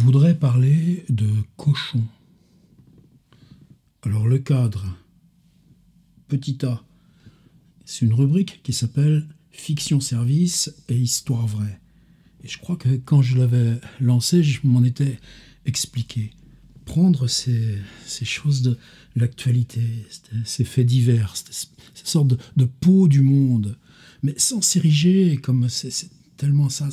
voudrais parler de cochon. Alors le cadre, petit a, c'est une rubrique qui s'appelle Fiction Service et Histoire Vraie. Et je crois que quand je l'avais lancé, je m'en étais expliqué. Prendre ces choses de l'actualité, ces faits divers, ces sortes de peau du monde, mais sans s'ériger comme c'est tellement ça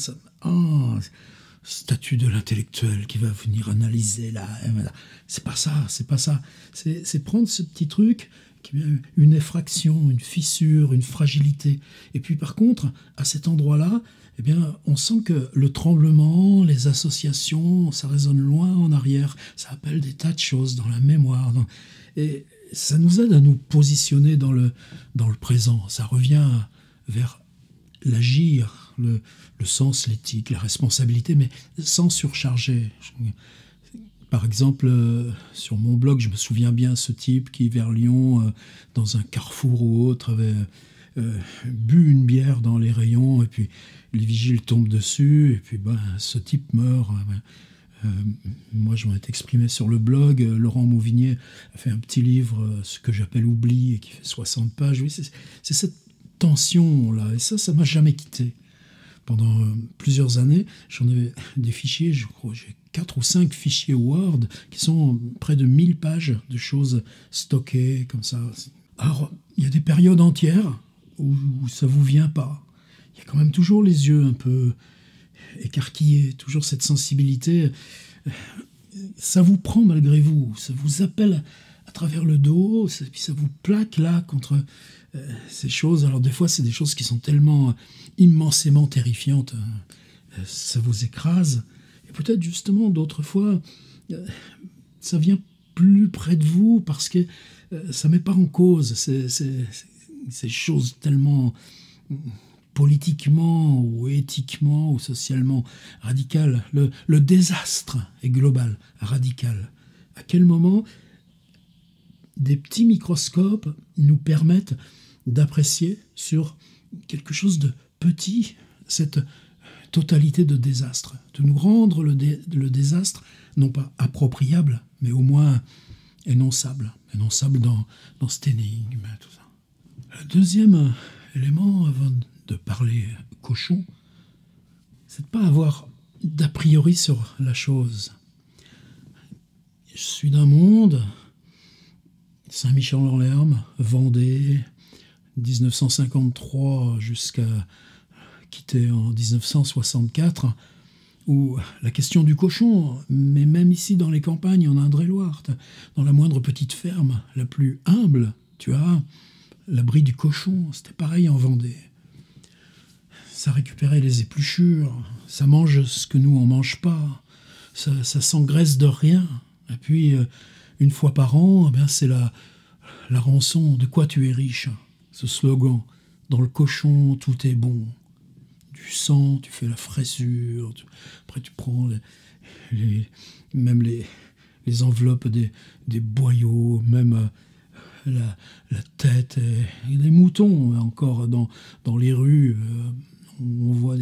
statut de l'intellectuel qui va venir analyser là. C'est pas ça. C'est prendre ce petit truc, une effraction, une fissure, une fragilité. Et puis par contre, à cet endroit-là, eh bien, on sent que le tremblement, les associations, ça résonne loin en arrière. Ça appelle des tas de choses dans la mémoire. Et ça nous aide à nous positionner dans le présent. Ça revient vers l'agir, le sens, l'éthique, la responsabilité, mais sans surcharger. Par exemple, sur mon blog, je me souviens bien ce type qui, vers Lyon, dans un carrefour ou autre, avait bu une bière dans les rayons, et puis les vigiles tombent dessus, et puis ce type meurt. Moi, je m'en ai exprimé sur le blog. Laurent Mauvigné a fait un petit livre, ce que j'appelle Oubli, et qui fait 60 pages. Oui, c'est cette tension-là, et ça m'a jamais quitté. Pendant plusieurs années, j'en avais des fichiers, je crois, j'ai 4 ou 5 fichiers Word qui sont près de 1000 pages de choses stockées comme ça. Alors, il y a des périodes entières où ça vous vient pas. Il y a quand même toujours les yeux un peu écarquillés, toujours cette sensibilité. Ça vous prend malgré vous, ça vous appelle à travers le dos, puis ça vous plaque là contre ces choses. Alors des fois, c'est des choses qui sont tellement immensément terrifiantes, ça vous écrase. Et peut-être justement, d'autres fois, ça vient plus près de vous parce que ça met pas en cause ces choses tellement politiquement ou éthiquement ou socialement radicales. Le désastre est global, radical. À quel moment des petits microscopes nous permettent d'apprécier sur quelque chose de petit cette totalité de désastre, de nous rendre le désastre non pas appropriable, mais au moins énonçable dans cette énigme, tout ça. Le deuxième élément, avant de parler cochon, c'est de ne pas avoir d'a priori sur la chose. Je suis d'un monde, Saint-Michel-en-Lerme, Vendée, 1953 jusqu'à quitter en 1964, où la question du cochon, mais même ici dans les campagnes, en Indre-et-Loire, dans la moindre petite ferme, la plus humble, tu as l'abri du cochon, c'était pareil en Vendée. Ça récupérait les épluchures, ça mange ce que nous on mange pas, ça s'engraisse de rien. Et puis, une fois par an, eh bien, c'est la rançon. De quoi tu es riche? Ce slogan. Dans le cochon, tout est bon. Du sang, tu fais la fraissure. Après, tu prends même les enveloppes des boyaux, même la tête. Et des moutons, encore, dans les rues. On voit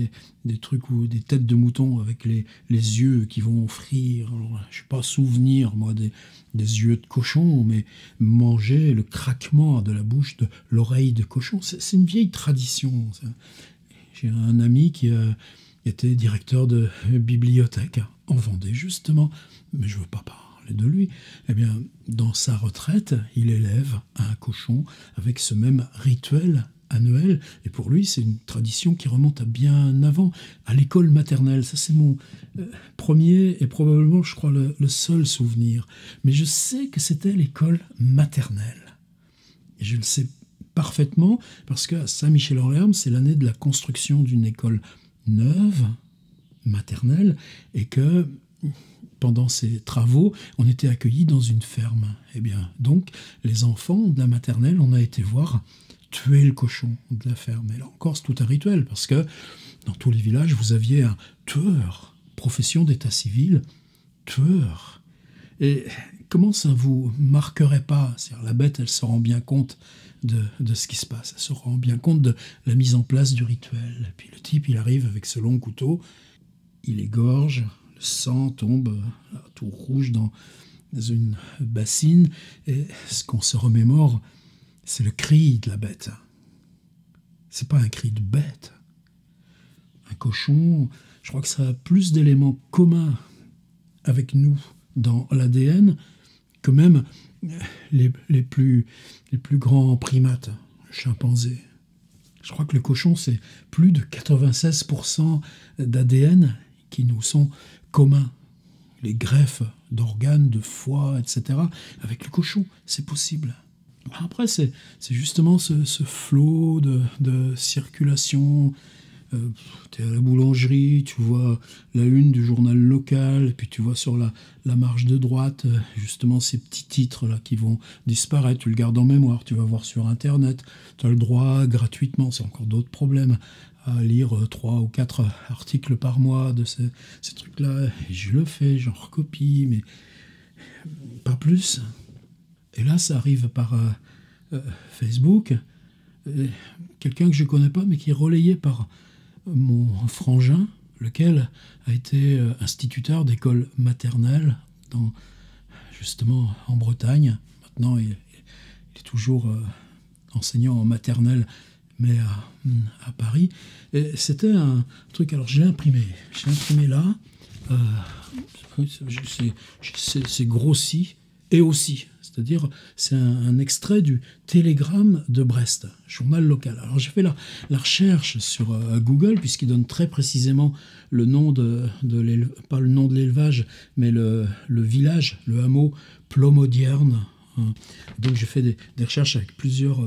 des trucs ou des têtes de moutons avec les yeux qui vont frire. Alors, je n'ai pas souvenir, moi, des yeux de cochon, mais manger le craquement de la bouche de l'oreille de cochon, c'est une vieille tradition. Ça. J'ai un ami qui était directeur de bibliothèque en Vendée, justement, mais je ne veux pas parler de lui. Eh bien, dans sa retraite, il élève un cochon avec ce même rituel annuel, et pour lui, c'est une tradition qui remonte à bien avant, à l'école maternelle. Ça, c'est mon premier et probablement, je crois, le seul souvenir. Mais je sais que c'était l'école maternelle. Et je le sais parfaitement, parce qu'à Saint-Michel-en-Lerme, c'est l'année de la construction d'une école neuve, maternelle, et que pendant ces travaux, on était accueillis dans une ferme. Eh bien, donc, les enfants de la maternelle, on a été voir tuer le cochon de la ferme. Et là encore, c'est tout un rituel, parce que dans tous les villages, vous aviez un tueur, profession d'état civil, tueur. Et comment ça ne vous marquerait pas? C'est-à-dire, la bête, elle se rend bien compte de ce qui se passe, elle se rend bien compte de la mise en place du rituel. Et puis le type, il arrive avec ce long couteau, il égorge Le sang tombe là, tout rouge dans une bassine, et ce qu'on se remémore, c'est le cri de la bête. C'est pas un cri de bête. Un cochon, je crois que ça a plus d'éléments communs avec nous dans l'ADN que même les plus grands primates, le chimpanzé. Je crois que le cochon, c'est plus de 96% d'ADN qui nous sont communs. Les greffes d'organes, de foie, etc. Avec le cochon, c'est possible. Après, c'est justement ce flot de circulation. Tu es à la boulangerie, tu vois la une du journal local, et puis tu vois sur la marge de droite, justement ces petits titres-là qui vont disparaître, tu le gardes en mémoire, tu vas voir sur Internet, tu as le droit gratuitement, c'est encore d'autres problèmes, à lire 3 ou 4 articles par mois de ces trucs-là, et je le fais, j'en recopie, mais pas plus. Et là, ça arrive par Facebook, quelqu'un que je connais pas, mais qui est relayé par mon frangin, lequel a été instituteur d'école maternelle justement en Bretagne. Maintenant, il est toujours enseignant en maternelle, mais à Paris. Et c'était un truc, alors je l'ai imprimé là, c'est grossi, et aussi. C'est-à-dire, c'est un extrait du Télégramme de Brest, journal local. Alors j'ai fait la recherche sur Google, puisqu'il donne très précisément le nom pas le nom de l'élevage, mais le village, le hameau Plomodierne. Donc j'ai fait des recherches avec plusieurs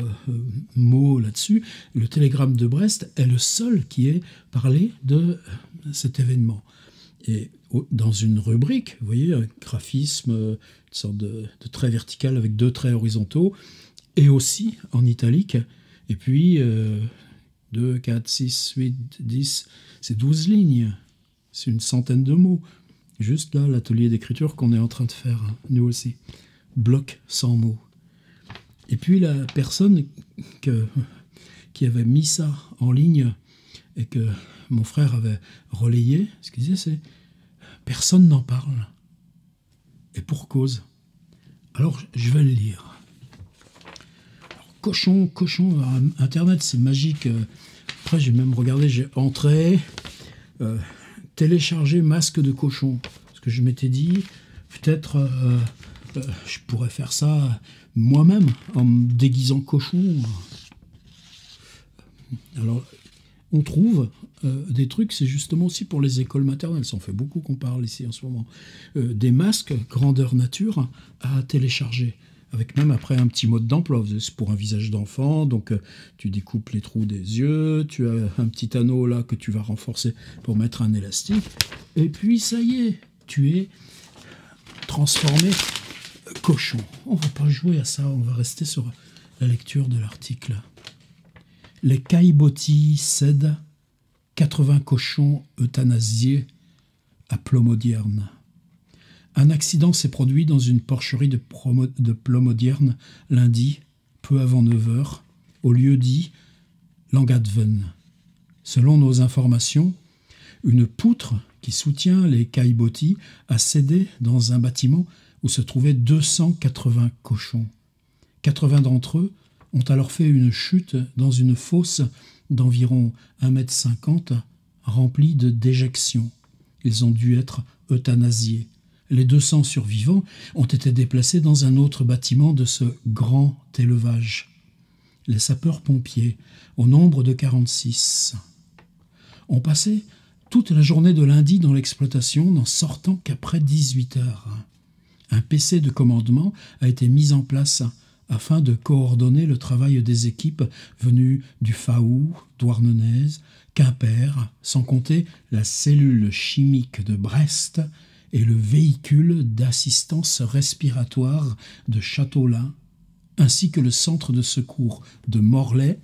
mots là-dessus. Le Télégramme de Brest est le seul qui ait parlé de cet événement. Et dans une rubrique, vous voyez, un graphisme, une sorte de trait vertical avec 2 traits horizontaux, et aussi en italique, et puis 2, 4, 6, 8, 10, c'est 12 lignes, c'est une centaine de mots. Juste là, l'atelier d'écriture qu'on est en train de faire, hein, nous aussi. Bloc sans mots. Et puis la personne qui avait mis ça en ligne, et que mon frère avait relayé, ce qu'il disait, c'est « personne n'en parle ». Et pour cause. Alors, je vais le lire. Alors, cochon, Internet, c'est magique. Après, j'ai même regardé, j'ai entré, télécharger masque de cochon. Parce que je m'étais dit, peut-être, je pourrais faire ça moi-même, en me déguisant cochon. Alors, on trouve des trucs, c'est justement aussi pour les écoles maternelles, ça en fait beaucoup qu'on parle ici en ce moment, des masques grandeur nature à télécharger, avec même après un petit mode d'emploi. C'est pour un visage d'enfant, donc tu découpes les trous des yeux, tu as un petit anneau là que tu vas renforcer pour mettre un élastique, et puis ça y est, tu es transformé cochon. On va pas jouer à ça, on va rester sur la lecture de l'article. Les caillebotis cèdent, 80 cochons euthanasiés à Plomodierne. Un accident s'est produit dans une porcherie de Plomodierne lundi, peu avant 9 h, au lieu dit Langadven. Selon nos informations, une poutre qui soutient les caillebotis a cédé dans un bâtiment où se trouvaient 280 cochons. 80 d'entre eux ont alors fait une chute dans une fosse d'environ 1,50 m remplie de déjections. Ils ont dû être euthanasiés. Les 200 survivants ont été déplacés dans un autre bâtiment de ce grand élevage. Les sapeurs-pompiers, au nombre de 46, ont passé toute la journée de lundi dans l'exploitation, n'en sortant qu'après 18 h. Un PC de commandement a été mis en place afin de coordonner le travail des équipes venues du Faou, Douarnenez, Quimper, sans compter la cellule chimique de Brest et le véhicule d'assistance respiratoire de Châteaulin, ainsi que le centre de secours de Morlaix,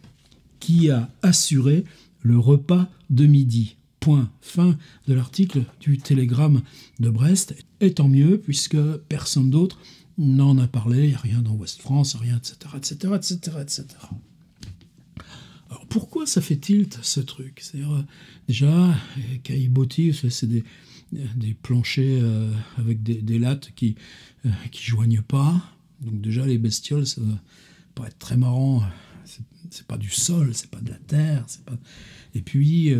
qui a assuré le repas de midi. Point. Fin de l'article du Télégramme de Brest. Et tant mieux, puisque personne d'autre n'en a parlé, il n'y a rien dans Ouest France, rien, etc. Alors pourquoi ça fait tilt, ce truc? C'est-à-dire, déjà, caillebotis, c'est des planchers avec des lattes qui joignent pas. Donc déjà, les bestioles, ça doit pas être très marrant. C'est pas du sol, c'est pas de la terre. Et puis,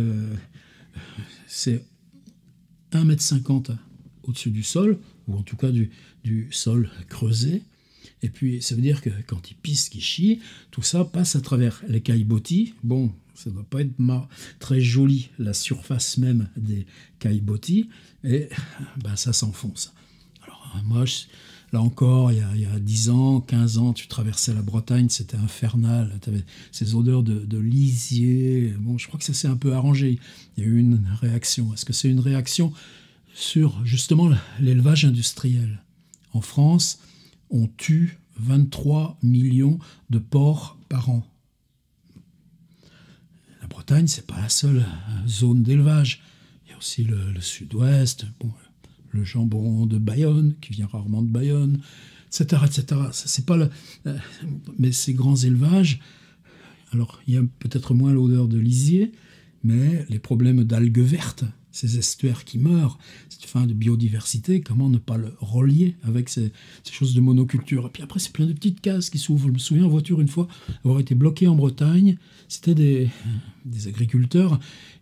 c'est 1,50 m au-dessus du sol, ou en tout cas du sol creusé. Et puis, ça veut dire que quand ils pissent, qu'ils chient, tout ça passe à travers les caillebotis. Bon, ça ne doit pas être très joli, la surface même des caillebotis, et ben, ça s'enfonce. Alors, moi, là encore, il y a 10 ans, 15 ans, tu traversais la Bretagne, c'était infernal. Tu avais ces odeurs de lisier. Bon, je crois que ça s'est un peu arrangé. Il y a eu une réaction. Est-ce que c'est une réaction sur, justement, l'élevage industriel? En France, on tue 23 millions de porcs par an. La Bretagne, c'est pas la seule zone d'élevage. Il y a aussi le sud-ouest, bon, le jambon de Bayonne, qui vient rarement de Bayonne, etc. etc. Ça, c'est pas mais ces grands élevages, alors il y a peut-être moins l'odeur de lisier, mais les problèmes d'algues vertes, ces estuaires qui meurent, cette fin de biodiversité, comment ne pas le relier avec ces choses de monoculture? Et puis après, c'est plein de petites cases qui s'ouvrent. Je me souviens en voiture une fois avoir été bloqué en Bretagne. C'était des agriculteurs.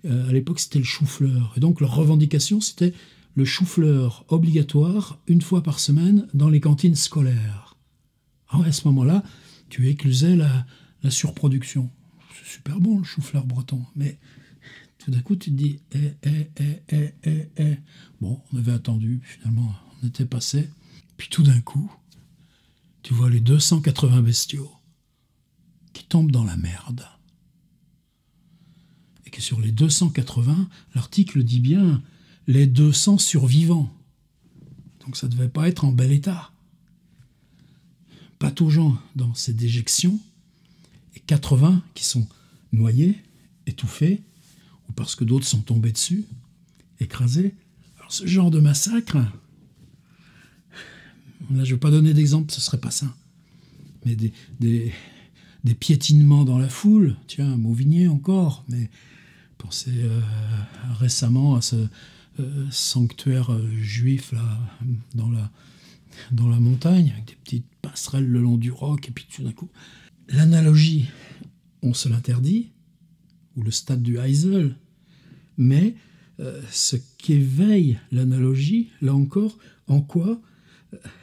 À l'époque, c'était le chou-fleur. Et donc, leur revendication, c'était le chou-fleur obligatoire une fois par semaine dans les cantines scolaires. Ah ouais, à ce moment-là, tu éclusais la surproduction. C'est super bon, le chou-fleur breton, mais tout d'un coup, tu te dis, Bon, on avait attendu, finalement, on était passé. Puis tout d'un coup, tu vois les 280 bestiaux qui tombent dans la merde. Et que sur les 280, l'article dit bien les 200 survivants. Donc ça ne devait pas être en bel état. Pataugeant dans ces déjections, et 80 qui sont noyés, étouffés, ou parce que d'autres sont tombés dessus, écrasés. Alors ce genre de massacre, là je ne vais pas donner d'exemple, ce ne serait pas ça. Mais des piétinements dans la foule, tiens, Mauvigné encore, mais pensez récemment à ce sanctuaire juif là, dans la montagne, avec des petites passerelles le long du roc, et puis tout d'un coup, l'analogie, on se l'interdit, ou le stade du Heysel, mais ce qu'éveille l'analogie, là encore, en quoi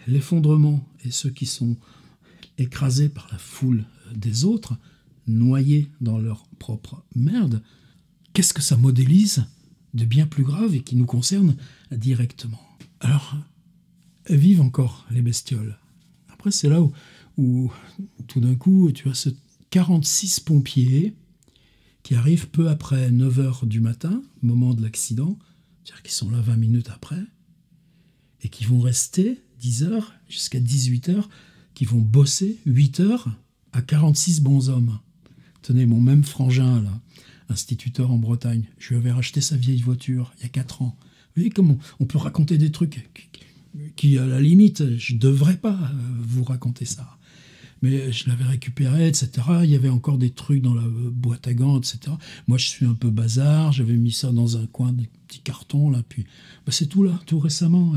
l'effondrement et ceux qui sont écrasés par la foule des autres, noyés dans leur propre merde, qu'est-ce que ça modélise de bien plus grave et qui nous concerne directement? Alors, vivent encore les bestioles. Après, c'est là où tout d'un coup, tu as ce 46 pompiers qui arrivent peu après 9h du matin, moment de l'accident, c'est-à-dire qu'ils sont là 20 minutes après, et qui vont rester 10h jusqu'à 18h, qui vont bosser 8h à 46 bonshommes. Tenez, mon même frangin, là, instituteur en Bretagne, je lui avais racheté sa vieille voiture il y a 4 ans. Vous voyez comment on peut raconter des trucs qui à la limite, je ne devrais pas vous raconter ça. Mais je l'avais récupéré, etc. Il y avait encore des trucs dans la boîte à gants, etc. Moi, je suis un peu bazar. J'avais mis ça dans un coin, des petits cartons, là. Puis, c'est tout là, tout récemment.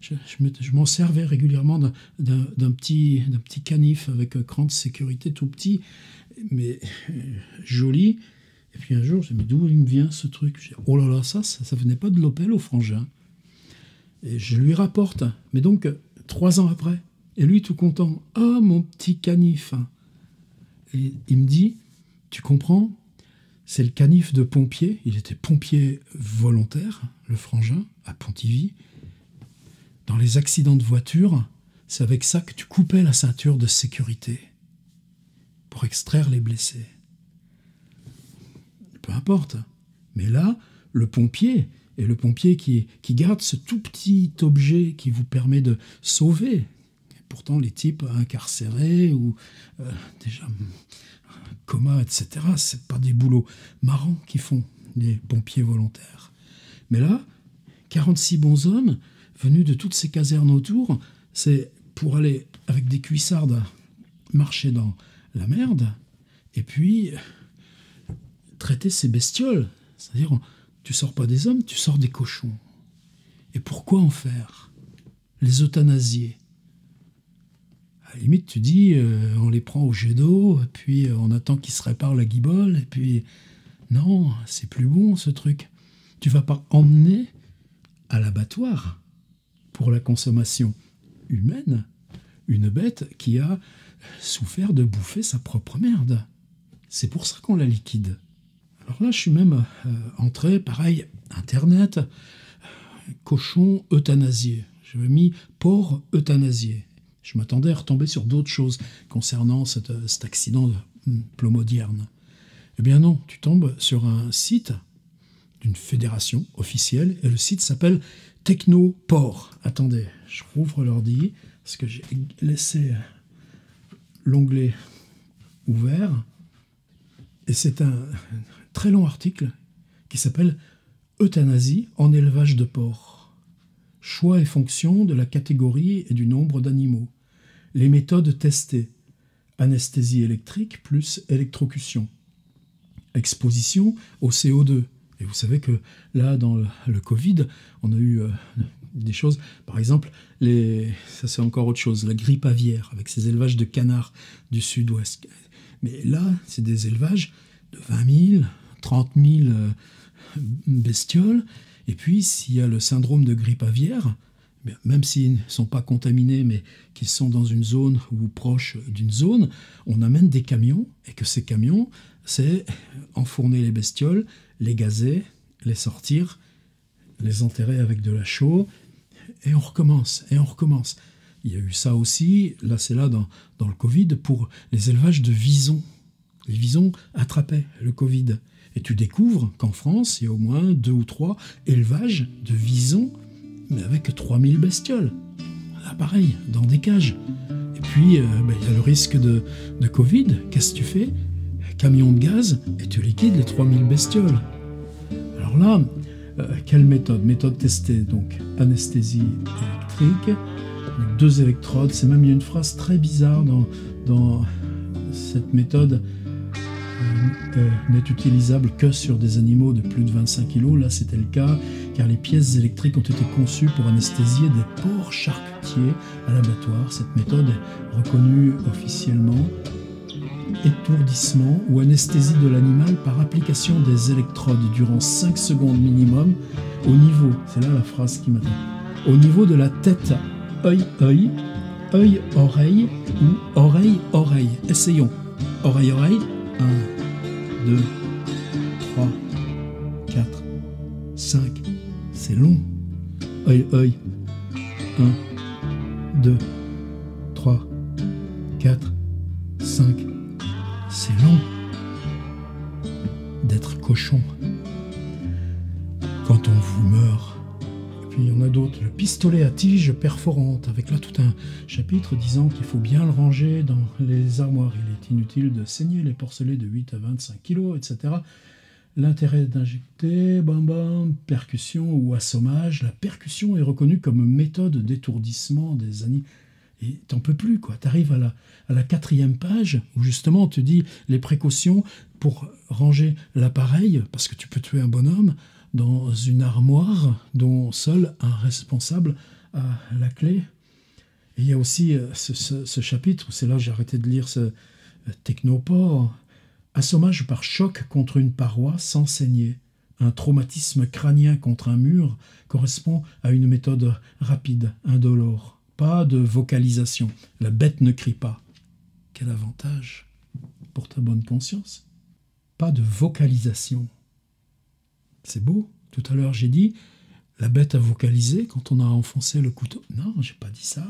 Je m'en servais régulièrement d'un petit canif avec un cran de sécurité tout petit, mais joli. Et puis un jour, je me dis, mais d'où il me vient ce truc? Je dis, oh là là, ça venait pas de l'Opel au frangin. Et je lui rapporte. Mais donc, 3 ans après. Et lui, tout content. « Ah, mon petit canif !» Et il me dit, « Tu comprends, c'est le canif de pompier. » Il était pompier volontaire, le frangin, à Pontivy. Dans les accidents de voiture, c'est avec ça que tu coupais la ceinture de sécurité pour extraire les blessés. Peu importe. Mais là, le pompier, et le pompier qui garde ce tout petit objet qui vous permet de sauver. Pourtant, les types incarcérés ou déjà coma, etc., c'est pas des boulots marrants qu'ils font, les pompiers volontaires. Mais là, 46 bonshommes venus de toutes ces casernes autour, c'est pour aller avec des cuissardes marcher dans la merde et puis traiter ces bestioles. C'est-à-dire, tu sors pas des hommes, tu sors des cochons. Et pourquoi en faire? Les euthanasier. À la limite, tu dis, on les prend au jet d'eau, et puis on attend qu'ils se réparent la guibole, et puis... Non, c'est plus bon ce truc. Tu vas pas emmener à l'abattoir pour la consommation humaine une bête qui a souffert de bouffer sa propre merde. C'est pour ça qu'on la liquide. Alors là, je suis même entré, pareil, Internet, cochon euthanasié. Je me mis porc euthanasié. Je m'attendais à retomber sur d'autres choses concernant cet accident de Plomodierne. Eh bien non, tu tombes sur un site d'une fédération officielle, et le site s'appelle Technoport. Attendez, je rouvre l'ordi, parce que j'ai laissé l'onglet ouvert, et c'est un très long article qui s'appelle « Euthanasie en élevage de porcs. Choix et fonction de la catégorie et du nombre d'animaux. Les méthodes testées. Anesthésie électrique plus électrocution. Exposition au CO2. » Et vous savez que là, dans le Covid, on a eu des choses, par exemple, ça c'est encore autre chose, la grippe aviaire, avec ces élevages de canards du sud-ouest. Mais là, c'est des élevages de 20 000, 30 000 bestioles, et puis s'il y a le syndrome de grippe aviaire, même s'ils ne sont pas contaminés, mais qu'ils sont dans une zone ou proche d'une zone, on amène des camions, et que ces camions, c'est enfourner les bestioles, les gazer, les sortir, les enterrer avec de la chaux, et on recommence, et on recommence. Il y a eu ça aussi, là c'est là dans le Covid, pour les élevages de visons. Les visons attrapaient le Covid. Et tu découvres qu'en France, il y a au moins 2 ou 3 élevages de visons, mais avec 3000 bestioles. Là pareil, dans des cages. Et puis, il y a le risque de Covid, qu'est-ce que tu fais? Camion de gaz, et tu liquides les 3000 bestioles. Alors là, quelle méthode? Méthode testée, donc anesthésie électrique, 2 électrodes, c'est même, il y a une phrase très bizarre dans cette méthode, n'est utilisable que sur des animaux de plus de 25 kg. Là, c'était le cas, car les pièces électriques ont été conçues pour anesthésier des porcs charcutiers à l'abattoir. Cette méthode est reconnue officiellement. Étourdissement ou anesthésie de l'animal par application des électrodes durant 5 secondes minimum au niveau, c'est là la phrase qui m'a dit, au niveau de la tête, œil-œil, œil-oreille ou oreille-oreille. Essayons. Oreille-oreille, 1, 2, 3, 4, 5, c'est long. Œil-œil, 1, 2, 3, 4, 5, c'est long d'être cochon quand on vous meurt. Et puis il y en a d'autres, le pistolet à tige perforante, avec là tout un chapitre disant qu'il faut bien le ranger dans les armoires. Il est inutile de saigner les porcelets de 8 à 25 kg, etc. L'intérêt d'injecter, percussion ou assommage. La percussion est reconnue comme méthode d'étourdissement des animaux. Et t'en peux plus, quoi. T'arrives à la 4e page où justement on te dit les précautions pour ranger l'appareil, parce que tu peux tuer un bonhomme dans une armoire dont seul un responsable a la clé. Et il y a aussi ce chapitre, c'est là que j'ai arrêté de lire ce Technoport, assommage par choc contre une paroi sans saigner. Un traumatisme crânien contre un mur correspond à une méthode rapide, indolore. Pas de vocalisation. La bête ne crie pas. Quel avantage pour ta bonne conscience. Pas de vocalisation. C'est beau. Tout à l'heure, j'ai dit, la bête a vocalisé quand on a enfoncé le couteau. Non, j'ai pas dit ça.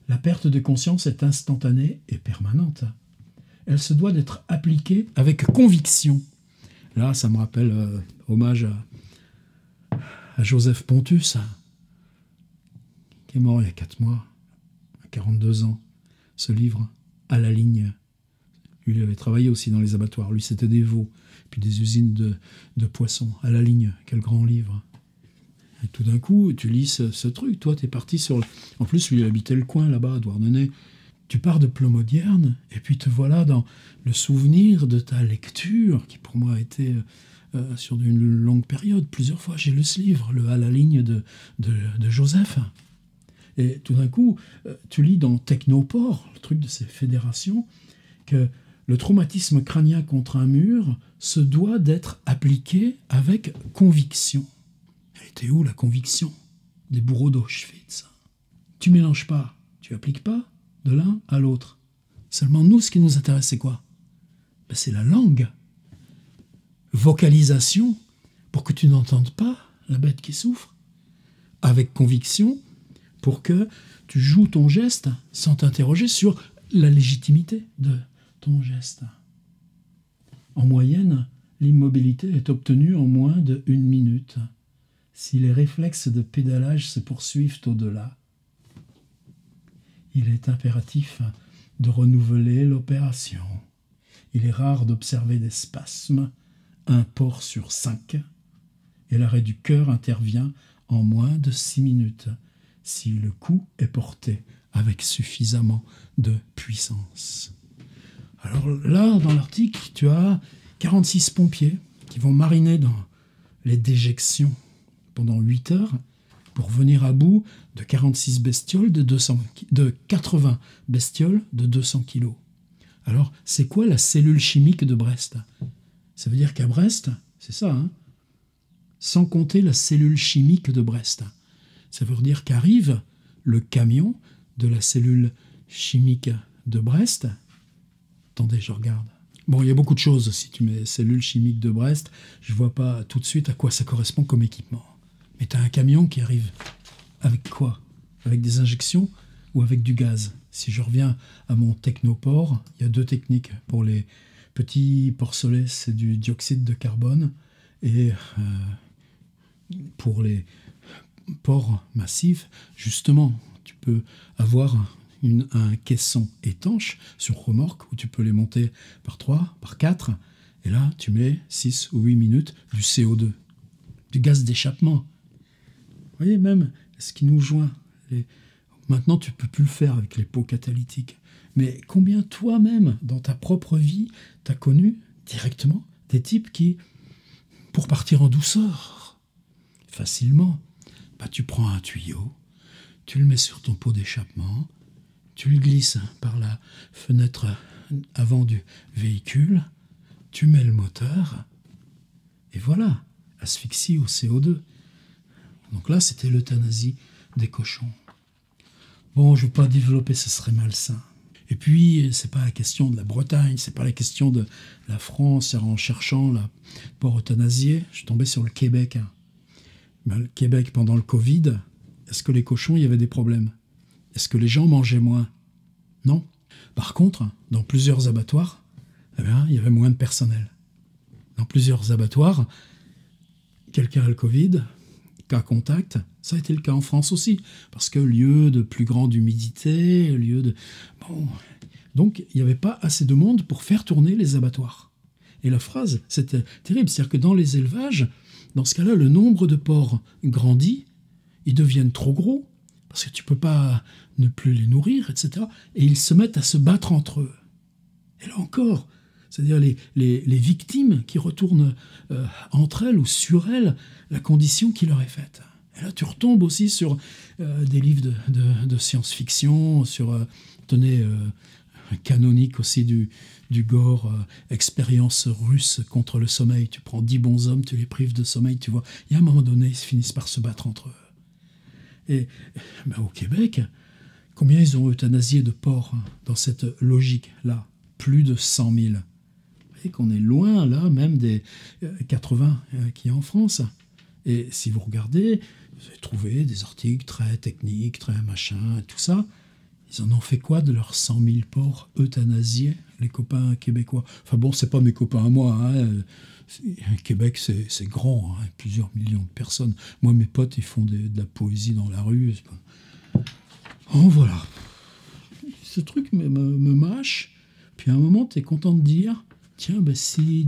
La perte de conscience est instantanée et permanente. Elle se doit d'être appliquée avec conviction. Là, ça me rappelle hommage à Joseph Pontus, qui est mort il y a 4 mois, à 42 ans. Ce livre, À la ligne. Lui, il avait travaillé aussi dans les abattoirs. Lui, c'était des veaux, puis des usines de poissons. À la ligne, quel grand livre. Et tout d'un coup, tu lis ce truc. Toi, tu es parti sur... En plus, lui, il habitait le coin, là-bas, à Douarnenez. Tu pars de Plomodierne, et puis te voilà dans le souvenir de ta lecture, qui pour moi a été sur une longue période. Plusieurs fois, j'ai lu ce livre, le À la ligne de Joseph. Et tout d'un coup, tu lis dans Technopore, le truc de ces fédérations, que le traumatisme crânien contre un mur se doit d'être appliqué avec conviction. Elle était où la conviction des bourreaux d'Auschwitz? Tu mélanges pas, tu appliques pas de l'un à l'autre. Seulement nous, ce qui nous intéresse, c'est quoi? C'est la langue. Vocalisation pour que tu n'entendes pas la bête qui souffre. Avec conviction pour que tu joues ton geste sans t'interroger sur la légitimité de ton geste. En moyenne, l'immobilité est obtenue en moins de 1 minute si les réflexes de pédalage se poursuivent au-delà. Il est impératif de renouveler l'opération. Il est rare d'observer des spasmes, 1 port sur 5, et l'arrêt du cœur intervient en moins de 6 minutes si le coup est porté avec suffisamment de puissance. Alors là, dans l'article, tu as 46 pompiers qui vont mariner dans les déjections pendant 8 heures pour venir à bout de 46 bestioles de 80 bestioles de 200 kilos. Alors, c'est quoi la cellule chimique de Brest? Ça veut dire qu'à Brest, c'est ça, hein, sans compter la cellule chimique de Brest. Ça veut dire qu'arrive le camion de la cellule chimique de Brest. Attendez, je regarde. Bon, il y a beaucoup de choses. Si tu mets cellule chimique de Brest, je ne vois pas tout de suite à quoi ça correspond comme équipement. Mais tu as un camion qui arrive avec quoi? Avec des injections ou avec du gaz? Si je reviens à mon technopore, il y a 2 techniques. Pour les petits porcelets, c'est du dioxyde de carbone. Et pour les pores massifs, justement, tu peux avoir un caisson étanche sur remorque où tu peux les monter par 3, par 4. Et là, tu mets 6 ou 8 minutes du CO2, du gaz d'échappement. Vous voyez même ce qui nous joint. Maintenant, tu ne peux plus le faire avec les pots catalytiques. Mais combien toi-même, dans ta propre vie, tu as connu directement des types qui, pour partir en douceur, facilement, tu prends un tuyau, tu le mets sur ton pot d'échappement, tu le glisses par la fenêtre avant du véhicule, tu mets le moteur, et voilà, asphyxie au CO2. Donc là, c'était l'euthanasie des cochons. Bon, je ne veux pas développer, ce serait malsain. Et puis, c'est pas la question de la Bretagne, c'est pas la question de la France. En cherchant la port euthanasié, je suis tombé sur le Québec. Le Québec, pendant le Covid, est-ce que les cochons, il y avait des problèmes? Est-ce que les gens mangeaient moins? Non. Par contre, dans plusieurs abattoirs, il y avait moins de personnel. Dans plusieurs abattoirs, quelqu'un a le Covid, cas contact, ça a été le cas en France aussi, parce que lieu de plus grande humidité, lieu de... Bon. Donc, il n'y avait pas assez de monde pour faire tourner les abattoirs. Et la phrase, c'était terrible, c'est-à-dire que dans les élevages, dans ce cas-là, le nombre de porcs grandit, ils deviennent trop gros, parce que tu ne peux pas ne plus les nourrir, etc. Et ils se mettent à se battre entre eux. Et là encore, c'est-à-dire les victimes qui retournent entre elles ou sur elles la condition qui leur est faite. Et là, tu retombes aussi sur des livres de science-fiction, sur, canonique aussi du Gore, expérience russe contre le sommeil. Tu prends 10 bons hommes, tu les prives de sommeil, tu vois. Il y a un moment donné, ils finissent par se battre entre eux. Et au Québec, combien ils ont euthanasié de porcs dans cette logique-là? Plus de 100 000. Vous voyez qu'on est loin, là, même des 80 qu'il y a en France. Et si vous regardez, vous allez trouver des articles très techniques, très machin, tout ça. Ils en ont fait quoi de leurs 100 000 porcs euthanasiés, les copains québécois? Enfin bon, c'est pas mes copains à moi, hein. Québec, c'est grand, hein, plusieurs millions de personnes. Moi, mes potes, ils font de la poésie dans la rue. Oh, voilà. Ce truc me mâche. Puis à un moment, tu es content de dire, tiens, si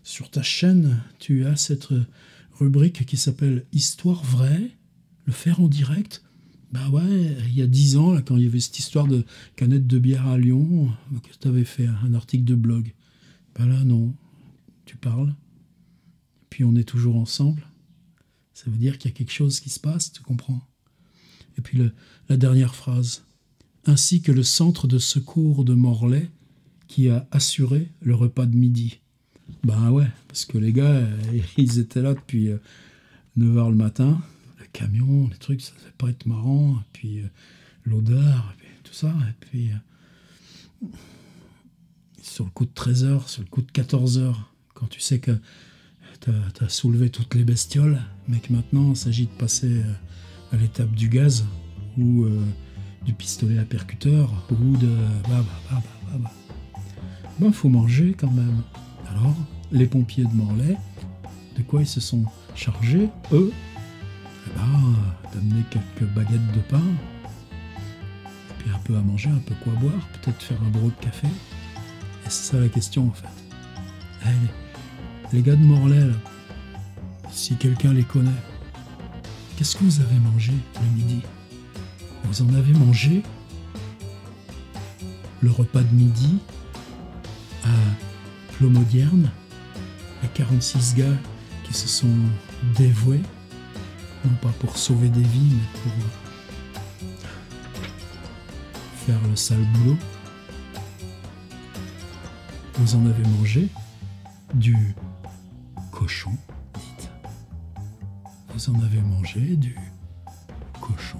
sur ta chaîne, tu as cette rubrique qui s'appelle Histoire vraie, le faire en direct, ouais, il y a 10 ans, là, quand il y avait cette histoire de canette de bière à Lyon, que tu avais fait un article de blog. Là, non. Tu parles, puis on est toujours ensemble. Ça veut dire qu'il y a quelque chose qui se passe, tu comprends? Et puis la dernière phrase. Ainsi que le centre de secours de Morlaix qui a assuré le repas de midi. Ben ouais, parce que les gars, ils étaient là depuis 9 h le matin. Le camion, les trucs, ça ne devait pas être marrant. Et puis l'odeur, et puis tout ça. Et puis sur le coup de 13 h, sur le coup de 14 h, quand tu sais que t'as soulevé toutes les bestioles, mais que maintenant il s'agit de passer à l'étape du gaz ou du pistolet à percuteur ou de ben faut manger quand même. Alors les pompiers de Morlaix, de quoi ils se sont chargés, eux? D'amener quelques baguettes de pain, et puis un peu à manger, un peu quoi boire, peut-être faire un broc de café. Et c'est ça la question en fait. Les gars de Morlaix, là, si quelqu'un les connaît, qu'est-ce que vous avez mangé le midi? Vous en avez mangé le repas de midi à Plomodierne, les 46 gars qui se sont dévoués, non pas pour sauver des vies, mais pour faire le sale boulot. Vous en avez mangé du cochon, dites. Vous en avez mangé du cochon.